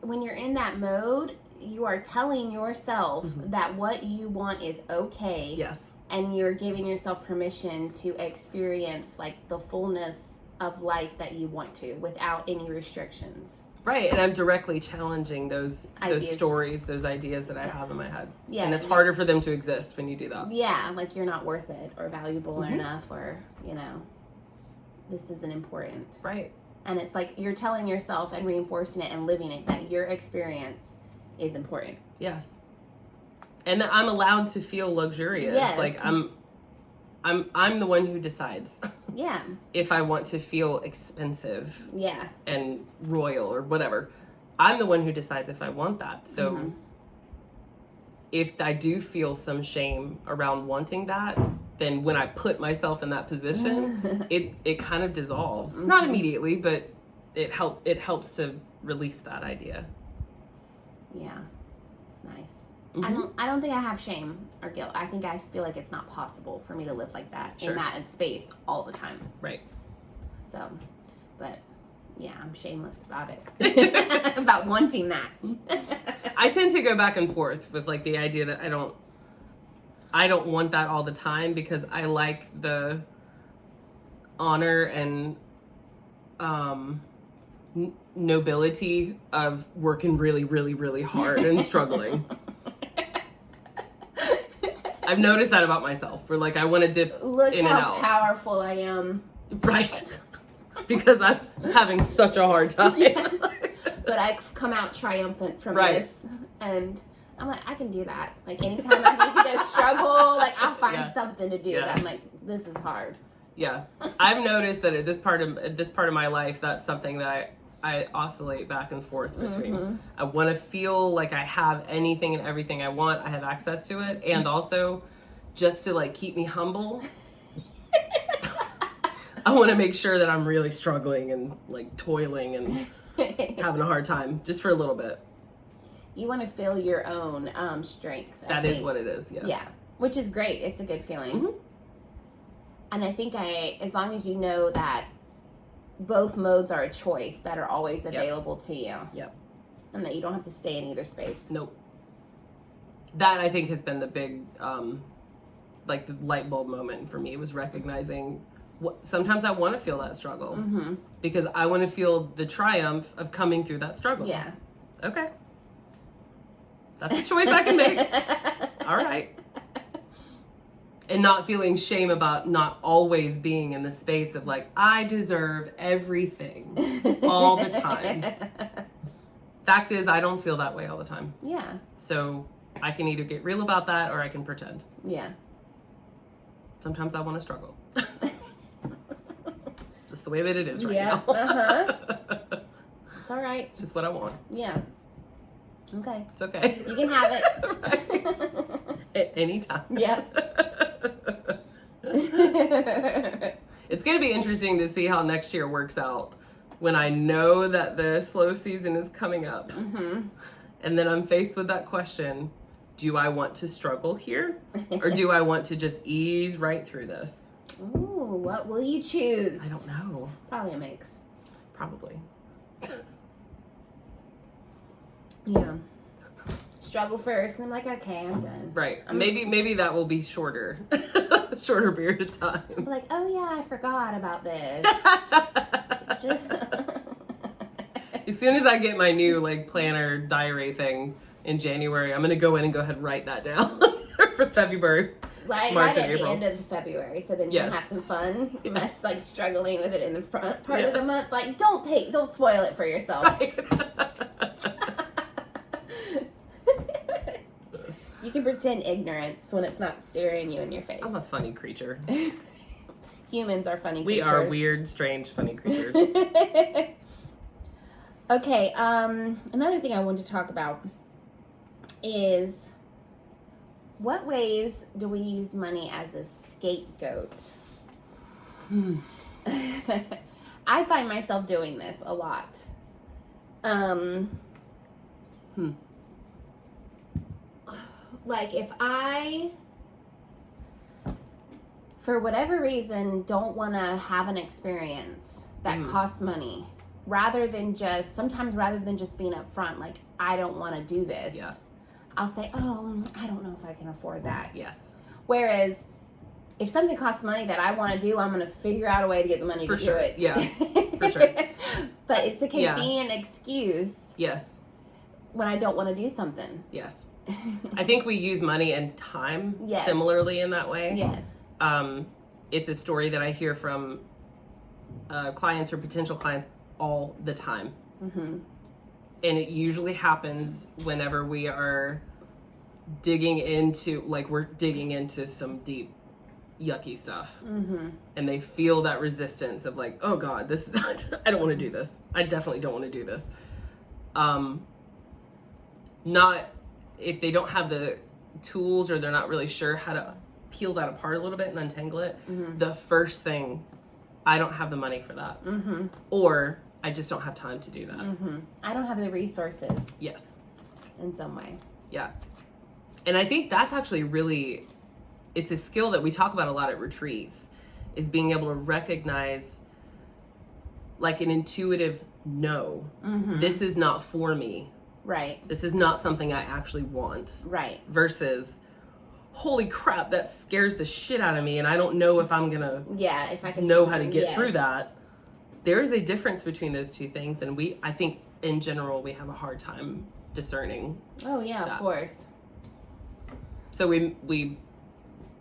Speaker 2: when you're in that mode, you are telling yourself that what you want is okay.
Speaker 1: Yes.
Speaker 2: And you're giving yourself permission to experience like the fullness of life that you want to without any restrictions.
Speaker 1: Right, and I'm directly challenging those stories, those ideas that I have in my head. Yeah. And it's harder for them to exist when you do that.
Speaker 2: Yeah, like you're not worth it or valuable enough, or, this isn't important.
Speaker 1: Right.
Speaker 2: And it's like you're telling yourself and reinforcing it and living it that your experience is important.
Speaker 1: Yes. And that I'm allowed to feel luxurious.
Speaker 2: Yes.
Speaker 1: Like I'm the one who decides.
Speaker 2: Yeah.
Speaker 1: If I want to feel expensive.
Speaker 2: Yeah.
Speaker 1: And royal or whatever. I'm the one who decides if I want that. So if I do feel some shame around wanting that, then when I put myself in that position, it kind of dissolves. Not immediately, but it helps to release that idea.
Speaker 2: Yeah. It's nice. I don't think I have shame or guilt. I think I feel like it's not possible for me to live like that in that space all the time.
Speaker 1: Right.
Speaker 2: So, but yeah, I'm shameless about it. About wanting that.
Speaker 1: I tend to go back and forth with like the idea that I don't want that all the time, because I like the honor and nobility of working really, really, really hard and struggling. I've noticed that about myself. Where like I want to dip
Speaker 2: Look
Speaker 1: in and
Speaker 2: how
Speaker 1: out.
Speaker 2: powerful I am.
Speaker 1: Right. Because I'm having such a hard time.
Speaker 2: Yes. But I've come out triumphant from this. And I'm like, I can do that. Like anytime I need to go struggle, like I'll find something to do that I'm like, this is hard.
Speaker 1: Yeah. I've noticed that at this part of my life, that's something that I oscillate back and forth between. I want to feel like I have anything and everything I want. I have access to it. And also just to like keep me humble. I want to make sure that I'm really struggling and like toiling and having a hard time just for a little bit.
Speaker 2: You want to feel your own strength.
Speaker 1: That is what it is. Yes.
Speaker 2: Yeah. Which is great. It's a good feeling. And I think as long as you know that both modes are a choice that are always available to you.
Speaker 1: Yep.
Speaker 2: And that you don't have to stay in either space.
Speaker 1: Nope. That I think has been the big, like the light bulb moment for me was recognizing sometimes I want to feel that struggle because I want to feel the triumph of coming through that struggle.
Speaker 2: Yeah.
Speaker 1: Okay. That's a choice I can make. All right. And not feeling shame about not always being in the space of like, I deserve everything all the time. Fact is, I don't feel that way all the time.
Speaker 2: Yeah.
Speaker 1: So I can either get real about that or I can pretend.
Speaker 2: Yeah.
Speaker 1: Sometimes I want to struggle. Just the way that it is right now.
Speaker 2: It's all right.
Speaker 1: It's just what I want.
Speaker 2: Yeah. Okay.
Speaker 1: It's okay.
Speaker 2: You can have it.
Speaker 1: Right. At any time.
Speaker 2: Yep.
Speaker 1: It's going to be interesting to see how next year works out when I know that the slow season is coming up. And then I'm faced with that question, do I want to struggle here? Or do I want to just ease right through this?
Speaker 2: Ooh, what will you choose?
Speaker 1: I don't know.
Speaker 2: Probably a mix.
Speaker 1: Probably.
Speaker 2: Yeah. Struggle first, and I'm like, okay, I'm done.
Speaker 1: Right. Maybe that will be shorter. Shorter period of time.
Speaker 2: I'm like, oh yeah, I forgot about this.
Speaker 1: As soon as I get my new like planner diary thing in January, I'm gonna go in and go ahead and write that down for February.
Speaker 2: Right
Speaker 1: March
Speaker 2: at
Speaker 1: and April.
Speaker 2: the end of February, so then you can have some fun. Mess like struggling with it in the front part of the month. Like, don't spoil it for yourself.
Speaker 1: Right.
Speaker 2: You can pretend ignorance when it's not staring you in your face.
Speaker 1: I'm a funny creature.
Speaker 2: Humans are funny
Speaker 1: We
Speaker 2: creatures.
Speaker 1: are weird, strange, funny creatures.
Speaker 2: Okay, another thing I wanted to talk about is what ways do we use money as a scapegoat? I find myself doing this a lot. Like if I, for whatever reason, don't want to have an experience that costs money, rather than just being upfront, like, I don't want to do this.
Speaker 1: Yeah.
Speaker 2: I'll say, oh, I don't know if I can afford that.
Speaker 1: Yes.
Speaker 2: Whereas if something costs money that I want to do, I'm going to figure out a way to get the money to do it.
Speaker 1: Yeah, for sure.
Speaker 2: But it's a convenient excuse.
Speaker 1: Yes.
Speaker 2: When I don't want to do something.
Speaker 1: Yes. I think we use money and time similarly in that way.
Speaker 2: Yes.
Speaker 1: It's a story that I hear from clients or potential clients all the time. And it usually happens whenever we are digging into some deep, yucky stuff. And they feel that resistance of like, oh God, this is, I don't want to do this. I definitely don't want to do this. Not if they don't have the tools or they're not really sure how to peel that apart a little bit and untangle it. The first thing, I don't have the money for that. Or I just don't have time to do that.
Speaker 2: I don't have the resources.
Speaker 1: Yes.
Speaker 2: In some way.
Speaker 1: Yeah. And I think that's actually really, it's a skill that we talk about a lot at retreats, is being able to recognize like an intuitive no. This is not for me.
Speaker 2: Right.
Speaker 1: This is not something I actually want.
Speaker 2: Right.
Speaker 1: Versus, holy crap, that scares the shit out of me and I don't know if I'm gonna
Speaker 2: if I can
Speaker 1: know how to get through that. there is a difference between those two things, and I think in general we have a hard time discerning.
Speaker 2: Oh yeah,
Speaker 1: that.
Speaker 2: Of course.
Speaker 1: So we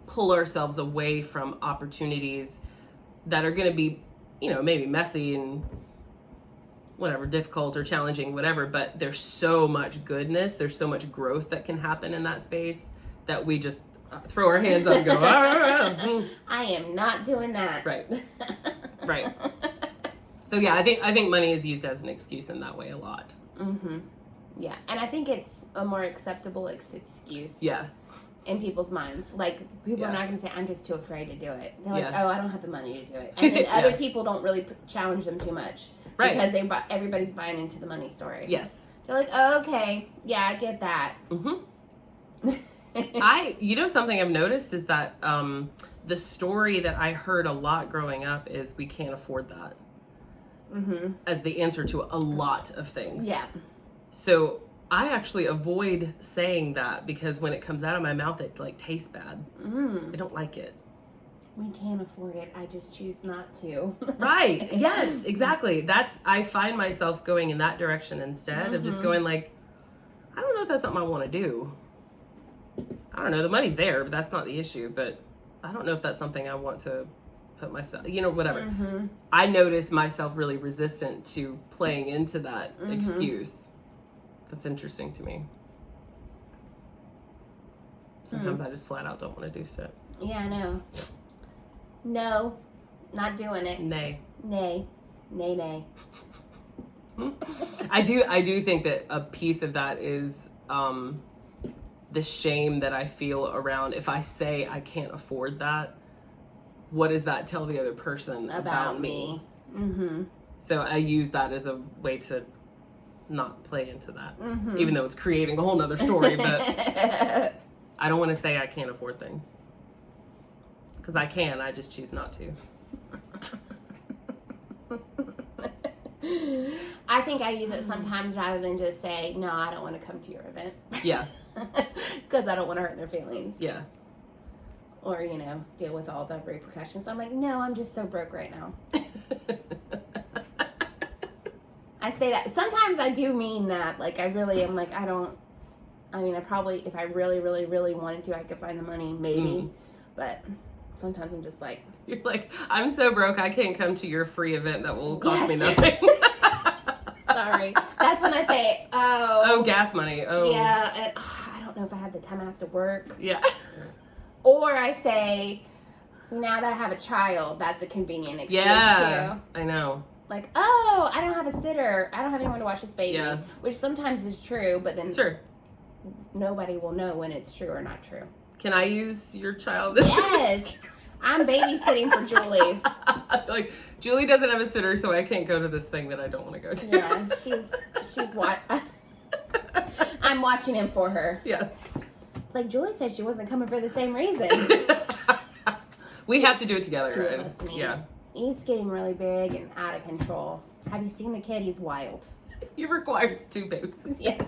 Speaker 1: pull ourselves away from opportunities that are going to be, maybe messy and whatever, difficult or challenging, whatever, but there's so much goodness, there's so much growth that can happen in that space that we just throw our hands up and go,
Speaker 2: I am not doing that.
Speaker 1: Right. Right. So yeah, I think money is used as an excuse in that way a lot.
Speaker 2: Mm-hmm. Yeah, and I think it's a more acceptable excuse.
Speaker 1: Yeah.
Speaker 2: In people's minds, like people are not going to say, "I'm just too afraid to do it." They're like,
Speaker 1: Yeah.
Speaker 2: "Oh, I don't have the money to do it," and then other people don't really challenge them too much,
Speaker 1: Right?
Speaker 2: Because everybody's buying into the money story.
Speaker 1: Yes.
Speaker 2: They're like, "Oh, okay, yeah, I get that."
Speaker 1: Mm-hmm. Something I've noticed is that the story that I heard a lot growing up is we can't afford that as the answer to a lot of things.
Speaker 2: Yeah.
Speaker 1: So I actually avoid saying that because when it comes out of my mouth, it like tastes bad. I don't like it.
Speaker 2: We can't afford it. I just choose not to.
Speaker 1: Right. Yes, exactly. I find myself going in that direction instead of just going like, I don't know if that's something I want to do. I don't know. The money's there, but that's not the issue. But I don't know if that's something I want to put myself, whatever. I notice myself really resistant to playing into that excuse. That's interesting to me. Sometimes I just flat out don't want to do stuff.
Speaker 2: Yeah, I know. No, not doing it.
Speaker 1: Nay. I do think that a piece of that is the shame that I feel around if I say I can't afford that, what does that tell the other person about me? So I use that as a way to not play into that, even though it's creating a whole nother story. But I don't want to say I can't afford things because I can. I just choose not to.
Speaker 2: I think I use it sometimes rather than just say, no, I don't want to come to your event.
Speaker 1: Yeah.
Speaker 2: Because I don't want to hurt their feelings.
Speaker 1: Yeah.
Speaker 2: Or, deal with all the repercussions. I'm like, no, I'm just so broke right now. I say that. Sometimes I do mean that. Like, I probably, if I really, really, really wanted to, I could find the money, maybe. But sometimes I'm just like...
Speaker 1: You're like, I'm so broke, I can't come to your free event that will cost me nothing.
Speaker 2: Sorry. That's when I say, oh,
Speaker 1: gas money. Oh.
Speaker 2: Yeah, and I don't know if I have the time I have to work.
Speaker 1: Yeah.
Speaker 2: Or I say, now that I have a child, that's a convenient excuse too.
Speaker 1: I know.
Speaker 2: Like, oh, I don't have a sitter. I don't have anyone to watch this baby.
Speaker 1: Yeah.
Speaker 2: Which sometimes is true, but then
Speaker 1: sure,
Speaker 2: nobody will know when it's true or not true.
Speaker 1: Can I use your child?
Speaker 2: Yes. I'm babysitting for Julie.
Speaker 1: Like, Julie doesn't have a sitter, so I can't go to this thing that I don't want to go to.
Speaker 2: Yeah, she's what? I'm watching him for her.
Speaker 1: Yes.
Speaker 2: Like, Julie said she wasn't coming for the same reason.
Speaker 1: We have to do it together,
Speaker 2: Two
Speaker 1: right?
Speaker 2: of us,
Speaker 1: Yeah.
Speaker 2: He's getting really big and out of control. Have you seen the kid? He's wild.
Speaker 1: He requires 2 babes.
Speaker 2: Yes.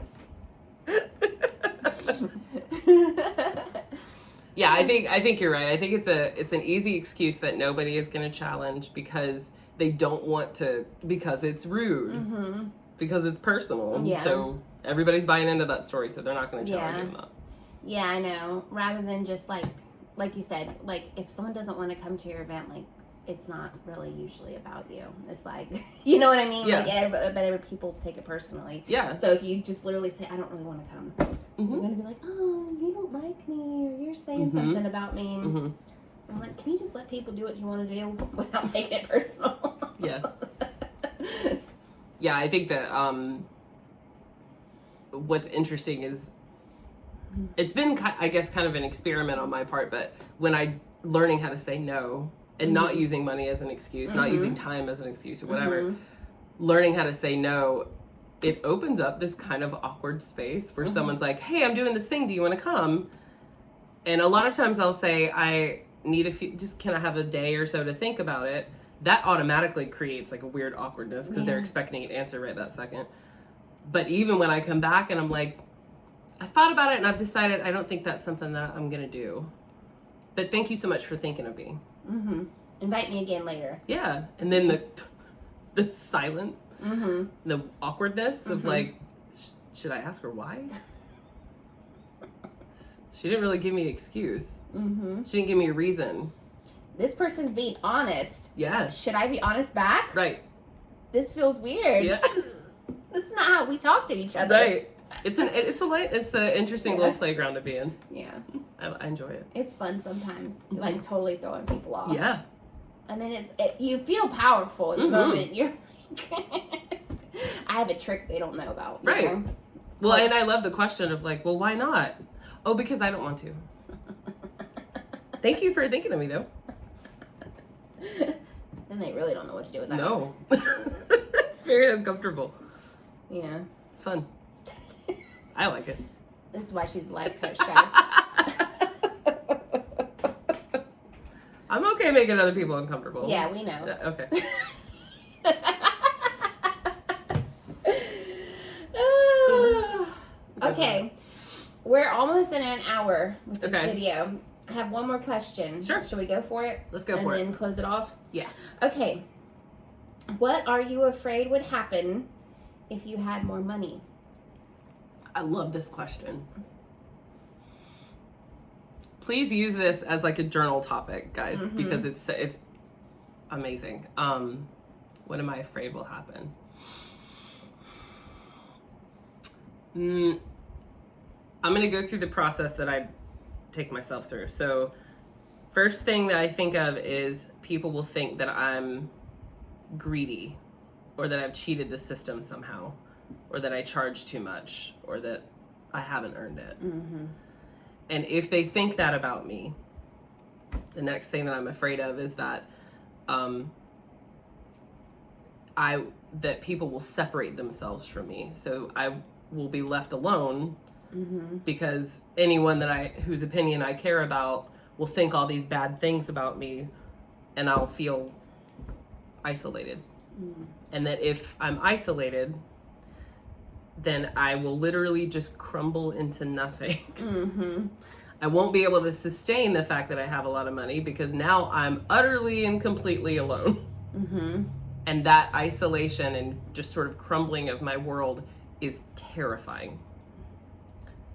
Speaker 1: Yeah, I think you're right. I think it's an easy excuse that nobody is going to challenge because they don't want to, because it's rude, because it's personal.
Speaker 2: Yeah.
Speaker 1: So everybody's buying into that story, so they're not going to challenge you on that.
Speaker 2: Yeah, I know. Rather than just like you said, like if someone doesn't want to come to your event, like it's not really usually about you. It's like, you know what I mean?
Speaker 1: Yeah.
Speaker 2: Like, but people take it personally.
Speaker 1: Yeah.
Speaker 2: So if you just literally say, I don't really want to come, you're going to be like, oh, you don't like me, or you're saying something about me. I'm like, can you just let people do what you want to do without taking it personal?
Speaker 1: Yes. Yeah, I think that what's interesting is it's been, I guess, kind of an experiment on my part, but when learning how to say no and not using money as an excuse, not using time as an excuse or whatever, learning how to say no, it opens up this kind of awkward space where someone's like, hey, I'm doing this thing. Do you want to come? And a lot of times I'll say, I need can I have a day or so to think about it? That automatically creates like a weird awkwardness because they're expecting an answer right that second. But even when I come back and I'm like, I thought about it and I've decided I don't think that's something that I'm going to do. But thank you so much for thinking of me.
Speaker 2: Invite me again later.
Speaker 1: Yeah. And then the silence, the awkwardness of like, should I ask her why? She didn't really give me an excuse. She didn't give me a reason.
Speaker 2: This person's being honest.
Speaker 1: Yeah.
Speaker 2: Should I be honest back?
Speaker 1: Right.
Speaker 2: This feels weird.
Speaker 1: Yeah.
Speaker 2: This is not how we talk to each other.
Speaker 1: Right. It's an interesting little playground to be in.
Speaker 2: Yeah.
Speaker 1: I enjoy it.
Speaker 2: It's fun sometimes, like totally throwing people off.
Speaker 1: Yeah.
Speaker 2: And then you feel powerful in the moment. You're like, I have a trick they don't know about. You know?
Speaker 1: Well, and I love the question of like, well, why not? Oh, because I don't want to. Thank you for thinking of me, though.
Speaker 2: Then they really don't know what to do with that.
Speaker 1: No. It's very uncomfortable.
Speaker 2: Yeah.
Speaker 1: It's fun. I like it.
Speaker 2: This is why she's a life coach, guys.
Speaker 1: I'm okay making other people uncomfortable.
Speaker 2: Yeah, we know.
Speaker 1: Okay.
Speaker 2: Okay. We're almost in an hour with this video. I have one more question.
Speaker 1: Sure.
Speaker 2: Should we go for it?
Speaker 1: Let's go for it.
Speaker 2: And then close it off?
Speaker 1: Yeah.
Speaker 2: Okay. What are you afraid would happen if you had more money?
Speaker 1: I love this question. Please use this as like a journal topic, guys, because it's amazing. What am I afraid will happen? I'm going to go through the process that I take myself through. So first thing that I think of is people will think that I'm greedy, or that I've cheated the system somehow, or that I charge too much, or that I haven't earned it. And if they think that about me, the next thing that I'm afraid of is that that people will separate themselves from me. So I will be left alone because anyone whose opinion I care about will think all these bad things about me, and I'll feel isolated. And that if I'm isolated, then I will literally just crumble into nothing. I won't be able to sustain the fact that I have a lot of money because now I'm utterly and completely alone. And that isolation and just sort of crumbling of my world is terrifying.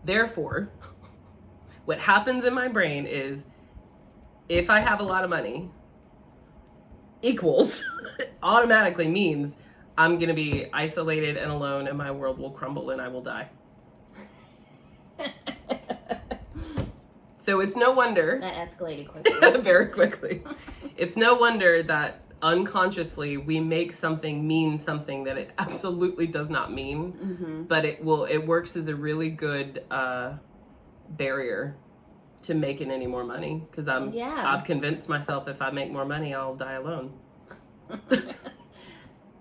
Speaker 1: Therefore, what happens in my brain is if I have a lot of money equals automatically means I'm going to be isolated and alone, and my world will crumble and I will die. So it's no wonder.
Speaker 2: That escalated quickly.
Speaker 1: Very quickly. It's no wonder that unconsciously we make something mean something that it absolutely does not mean. But it works as a really good barrier to making any more money, because I've convinced myself if I make more money, I'll die alone.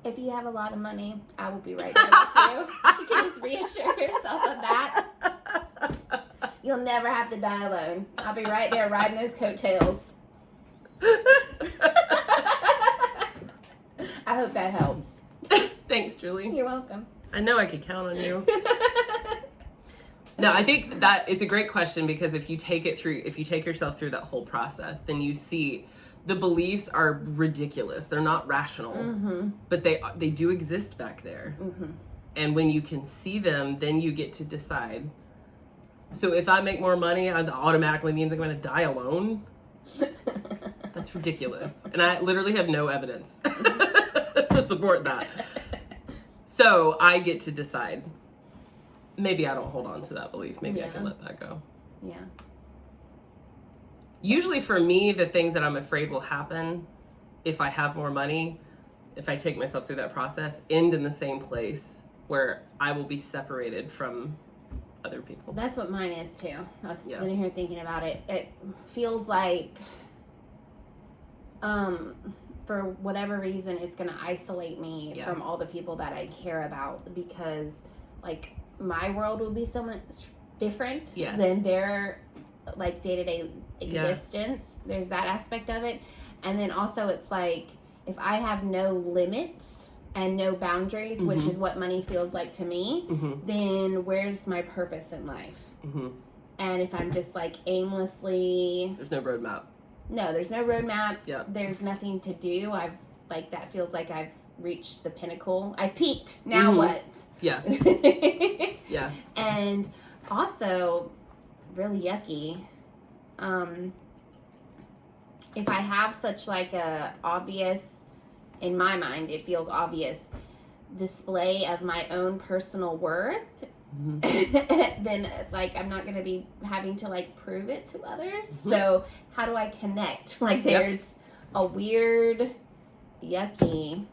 Speaker 2: If you have a lot of money, I will be right there with you. You can just reassure yourself of that. You'll never have to die alone. I'll be right there riding those coattails. I hope that helps.
Speaker 1: Thanks, Julie.
Speaker 2: You're welcome.
Speaker 1: I know I could count on you. No, I think that it's a great question, because if you take yourself through that whole process, then you see the beliefs are ridiculous. They're not rational, but they do exist back there. And when you can see them, then you get to decide. So if I make more money, that automatically means I'm going to die alone. That's ridiculous. And I literally have no evidence to support that. So I get to decide. Maybe I don't hold on to that belief. Maybe I can let that go.
Speaker 2: Yeah.
Speaker 1: Usually for me, the things that I'm afraid will happen if I have more money, if I take myself through that process, end in the same place where I will be separated from other people.
Speaker 2: That's what mine is too. I was sitting here thinking about it. It feels like, for whatever reason, it's going to isolate me from all the people that I care about, because like my world will be so much different than their like day-to-day existence. There's that aspect of it. And then also it's like, if I have no limits and no boundaries, which is what money feels like to me, then where's my purpose in life? And if I'm just like aimlessly...
Speaker 1: There's no roadmap.
Speaker 2: No, there's no roadmap.
Speaker 1: Yeah.
Speaker 2: There's nothing to do. That feels like I've reached the pinnacle. I've peaked. Now what?
Speaker 1: Yeah. Yeah.
Speaker 2: And also, really yucky. If I have such like a obvious, in my mind, it feels obvious display of my own personal worth, then like I'm not going to be having to like prove it to others. So how do I connect? Like there's a weird, yucky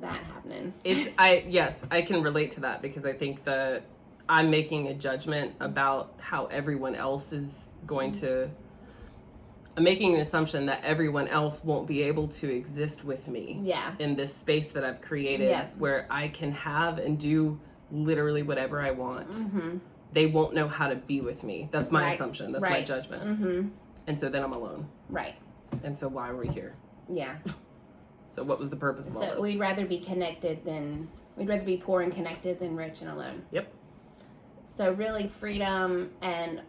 Speaker 2: that happening.
Speaker 1: I can relate to that because I think that I'm making a judgment about how everyone else is going to. I'm making an assumption that everyone else won't be able to exist with me in this space that I've created where I can have and do literally whatever I want. They won't know how to be with me. That's my assumption. That's my judgment. And so then I'm alone. Right. And so why are we here? Yeah. So what was the purpose of all this?
Speaker 2: We'd rather be poor and connected than rich and alone.
Speaker 1: Yep.
Speaker 2: So really freedom and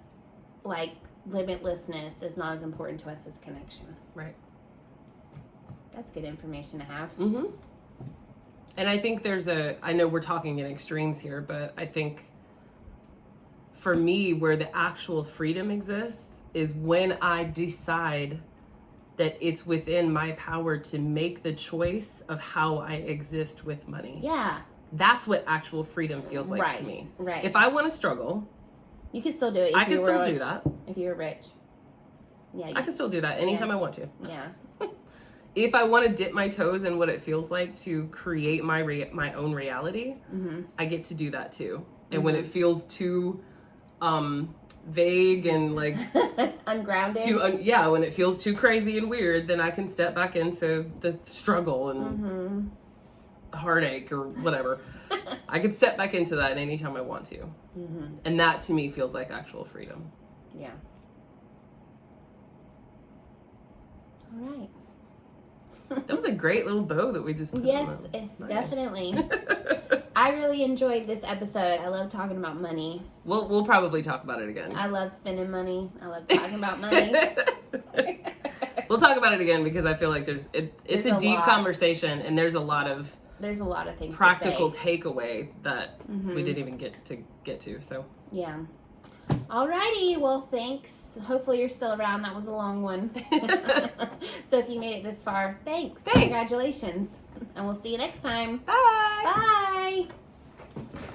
Speaker 2: like limitlessness is not as important to us as connection.
Speaker 1: Right.
Speaker 2: That's good information to have.
Speaker 1: And I think I know we're talking in extremes here, but I think for me, where the actual freedom exists is when I decide that it's within my power to make the choice of how I exist with money. Yeah. That's what actual freedom feels like to me. Right. If I want to struggle,
Speaker 2: you can still do it.
Speaker 1: I can still do that.
Speaker 2: If you're rich. Yeah.
Speaker 1: I can still do that anytime I want to. Yeah. If I want to dip my toes in what it feels like to create my own reality, I get to do that too. And when it feels too vague and like
Speaker 2: ungrounded,
Speaker 1: when it feels too crazy and weird, then I can step back into the struggle and heartache or whatever. I can step back into that anytime I want to. And that to me feels like actual freedom. Yeah. All right. That was a great little bow that we just put
Speaker 2: on. Nice. Definitely. I really enjoyed this episode. I love talking about money.
Speaker 1: We'll probably talk about it again.
Speaker 2: I love spending money. I love talking about money.
Speaker 1: We'll talk about it again because I feel like it's a deep conversation and there's a lot of
Speaker 2: things
Speaker 1: practical takeaway that we didn't even get to. So
Speaker 2: yeah. Alrighty, well thanks. Hopefully you're still around. That was a long one. So if you made it this far, thanks. Congratulations. And we'll see you next time.
Speaker 1: Bye.
Speaker 2: Bye.